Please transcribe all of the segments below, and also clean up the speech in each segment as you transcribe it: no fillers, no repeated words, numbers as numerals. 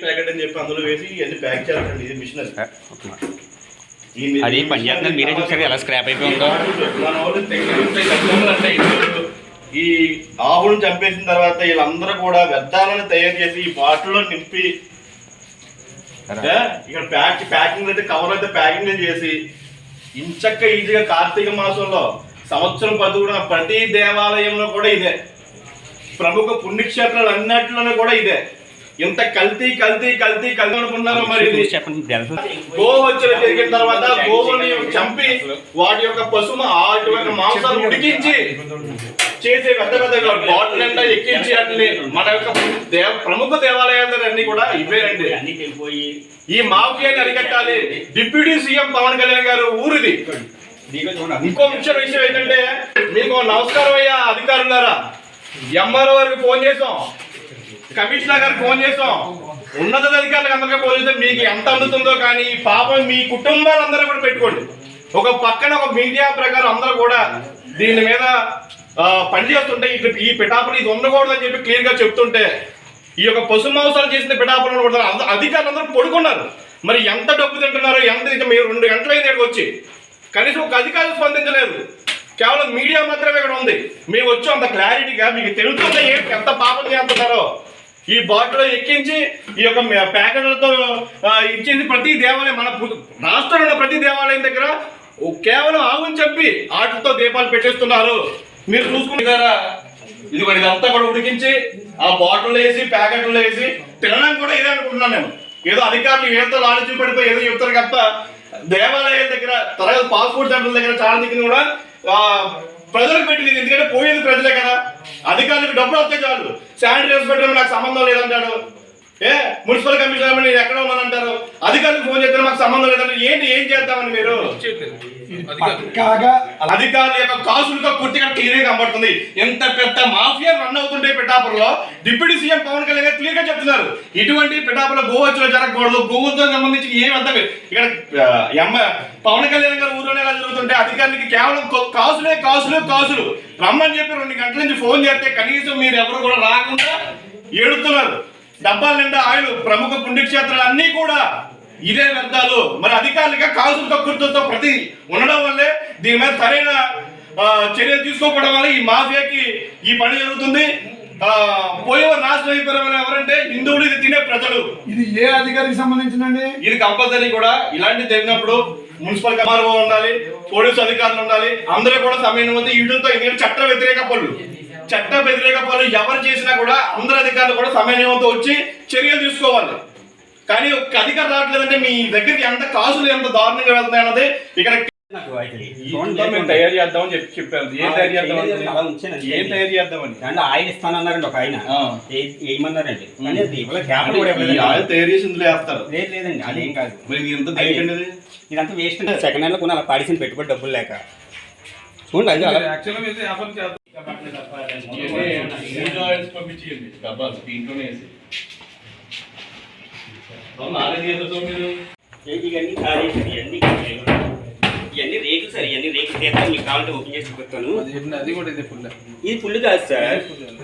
Packet అని చెప్పి అందులో వేసి ఇవన్నీ ప్యాక్ చేయాలండి. ఇది మిషన్ అది పని చేస్తుంది. మీరే చూసారు ఎలా స్క్రాప్ అయిపోయిందో. మన వాళ్ళు అంటే ఈ ఆవులను చంపేసిన తర్వాత వీళ్ళందరూ కూడా వ్యర్థాలను తయారు చేసి ఈ బాటిల్లో నింపి ఇక్కడ ప్యాకింగ్ అయితే కవర్ అయితే ప్యాకింగ్ చేసి ఇంచక్క ఈజీగా కార్తీక మాసంలో సంవత్సరం పొద్దున ప్రతి దేవాలయంలో కూడా ఇదే, ప్రముఖ పుణ్యక్షేత్రాలు అన్నిటిలోనే కూడా ఇదే. ఇంత కల్తీ అనుకున్నారో మరి. గోవచ్చలు జరిగిన తర్వాత గోవుని చంపి వాటి యొక్క వాటి యొక్క మాంసాలు ఉడికించి చేసే పెద్ద బాటిల్ నిండా ఎక్కించి వాటిని మన యొక్క ప్రముఖ దేవాలయాలన్నీ కూడా ఇవేనండి. ఈ మాఫియాని అరికట్టాలి. డిప్యూటీ సీఎం పవన్ కళ్యాణ్ గారు ఊరిది. ఇంకో ముఖ్య విషయం ఏంటంటే, మీకు నమస్కారం అయ్యా అధికారులారా, ఎంఆర్ఓ గారికి ఫోన్ చేసాం, కమిషనర్ గారికి ఫోన్ చేసాం, ఉన్నత అధికారులకు అందరికీ ఫోన్ చేసాం. మీకు ఎంత అందుతుందో కానీ పాపం మీ కుటుంబాలందరూ కూడా పెట్టుకోండి. ఒక పక్కన ఒక మీడియా ప్రకారం అందరూ కూడా దీని మీద పనిచేస్తుంటే ఈ పిఠాపురం ఇది ఉండకూడదని చెప్పి క్లియర్ గా చెప్తుంటే ఈ యొక్క పశు మాంసాలు చేసిన పిఠాపురం కూడా అధికారులు అందరూ పడుకున్నారు. మరి ఎంత డబ్బు తింటున్నారో ఎంత మీరు 2 గంటలైంది ఇక్కడికి వచ్చి కనీసం ఒక అధికారులు స్పందించలేదు. కేవలం మీడియా మాత్రమే ఇక్కడ ఉంది. మేము వచ్చి అంత క్లారిటీగా మీకు తెలుస్తుంటే ఎంత పాపం చేస్తున్నారో ఈ బాటిల్లో ఎక్కించి ఈ యొక్క ప్యాకెట్లతో ఇచ్చేసి ప్రతి దేవాలయం మన రాష్ట్రంలో ఉన్న ప్రతి దేవాలయం దగ్గర కేవలం ఆవుని చెప్పి ఆటలతో దీపాలు పెట్టేస్తున్నారు. మీరు చూసుకుంటారా, ఇది మరి ఇదంతా కూడా ఉడికించి ఆ బాటిల్లో వేసి ప్యాకెట్లో వేసి తినడం కూడా ఇదే అనుకుంటున్నాను నేను. ఏదో అధికారులు ఏదో లాలచి పడిపోయి ఏదో చెప్తారు తప్ప దేవాలయాల దగ్గర తర్వాత పాస్పోర్ట్ సెంటర్ల దగ్గర చాలా దగ్గర కూడా ప్రజలకు పెట్టింది. ఎందుకంటే పోయేది ప్రజలే కదా. అధికారులకు డబ్బులు వస్తే చాలు. శానిటైజర్స్ పెట్టడం నాకు సంబంధం లేదంటాడు. మున్సిపల్ కమిషనర్ నేను ఎక్కడ ఉన్నానంటారు. అధికారులకు ఫోన్ చేస్తే మాకు సంబంధం లేదంటే ఏం చేద్దామని మీరు అధికారుల యొక్క కాసులతో పూర్తిగా క్లియర్ గా కనబడుతుంది. ఎంత పెద్ద మాఫియా రన్ అవుతుంటే పిఠాపురంలో డిప్యూటీ సీఎం పవన్ కళ్యాణ్ గారు క్లియర్ గా చెప్తున్నారు. ఇటువంటి పిఠాపురంలో గోవచ్చులో జరగకూడదు. గోవుతో సంబంధించి ఏం అంతా ఇక్కడ పవన్ కళ్యాణ్ గారు ఊరిలోనే ఎలా జరుగుతుంటే అధికారులకి కేవలం కాసులు రమ్మని చెప్పి 2 గంటల నుంచి ఫోన్ చేస్తే కనీసం మీరు ఎవరు కూడా రాకుండా ఏడుతున్నారు. డబ్బాల నిండా ఆయిల్, ప్రముఖ పుణ్యక్షేత్రాలు అన్నీ కూడా ఇదే వ్యర్థాలు. మరి అధికారులుగా కాసులు కక్కుర్తులతో ప్రతి ఉండడం వల్లే దీని మీద సరైన చర్యలు తీసుకోకపోవడం వల్ల ఈ మాఫియాకి ఈ పని జరుగుతుంది. పోయేవారు నాశనం అయిపోయిన ఎవరంటే హిందువులు, ఇది తినే ప్రజలు. ఇది ఏ అధికారికి సంబంధించిందండి? ఇది కంపల్సరీ కూడా ఇలాంటి జరిగినప్పుడు మున్సిపల్ కమాండర్ ఉండాలి, పోలీసు అధికారులు ఉండాలి, అందరూ కూడా సమయం ఉంది. వీటితో ఎందుకంటే చట్ట వ్యతిరేక పనులు ఎవరు చేసినా కూడా అందరు అధికారులు కూడా సమన్వయంతో వచ్చి చర్యలు తీసుకోవాలి. కానీ ఒక అధికారం రావట్లేదంటే మీ దగ్గరికి ఎంత కాసులు ఎంత దారుణంగా వెళ్తాయి అన్నది ఇక్కడ తయారు చేద్దామని చెప్పారు. ఏం తయారు చేద్దామని ఆయిల్ ఇస్తానన్నారండి ఒక ఆయన, ఏమన్నారండి ఆయిల్ తయారు చేసి ఇందులో వేస్తారు. లేదండి అదేం కాదు. మరి ఇదంతా వేస్ట్. సెకండ్ హ్యాండ్ లో కొన్ని అలా పాడిసిన పెట్టుబడి డబ్బులు లేక చూడండి. ఇవన్నీ రేకులు సార్, ఇవన్నీ రేకులు తీస్తాను. మీకు కావాలంటే ఓపెన్ చేసి చూపిస్తాను. ఇది ఫుల్ కాదు సార్,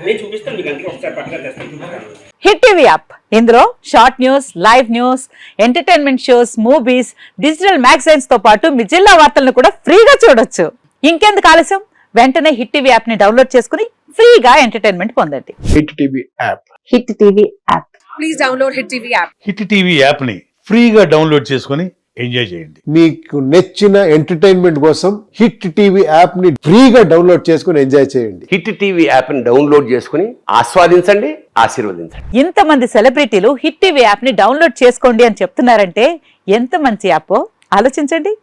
నేను చూపిస్తాను మీకు. అందుకే ఒకసారి పక్కన తెస్తాను. హిట్ టీవీ యాప్, ఇందులో short news, live news, entertainment shows, movies, digital magazines తో పాటు మీ జిల్లా వార్తలను కూడా ఫ్రీగా చూడొచ్చు. ఇంకెందుకు ఆలస్యం, వెంటనే హిట్ టీవీ యాప్ ని డౌన్లోడ్ చేసుకుని ఫ్రీగా ఎంటర్టైన్మెంట్ పొందండి. Hit TV app. Hit TV app. Please download hit TV app. Hit TV app ని ఫ్రీగా డౌన్లోడ్ చేసుకుని ఎంజాయ్ చేయండి. మీకు నచ్చిన ఎంటర్టైన్మెంట్ కోసం హిట్ టీవీ యాప్ ని ఫ్రీగా డౌన్లోడ్ చేసుకుని ఎంజాయ్ చేయండి. హిట్ టీవీ యాప్ ని డౌన్లోడ్ చేసుకుని ఆస్వాదించండి, ఆశీర్వదించండి. ఇంతమంది సెలబ్రిటీలు హిట్ టీవీ యాప్ ని డౌన్లోడ్ చేసుకోండి అని చెప్తున్నారంటే ఎంత మంచి యాప్ ఆలోచించండి.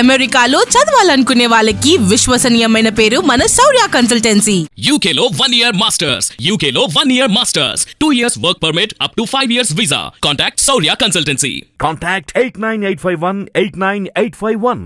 అమెరికాలో చదవాలనుకునే వాళ్ళకి విశ్వసనీయమైన పేరు మన శౌర్య కన్సల్టెన్సీ. UK లో 1 year masters, UK లో 1 year masters, 2 years work permit up to 5 years visa. Contact Saurya Consultancy. Contact 89851 89851.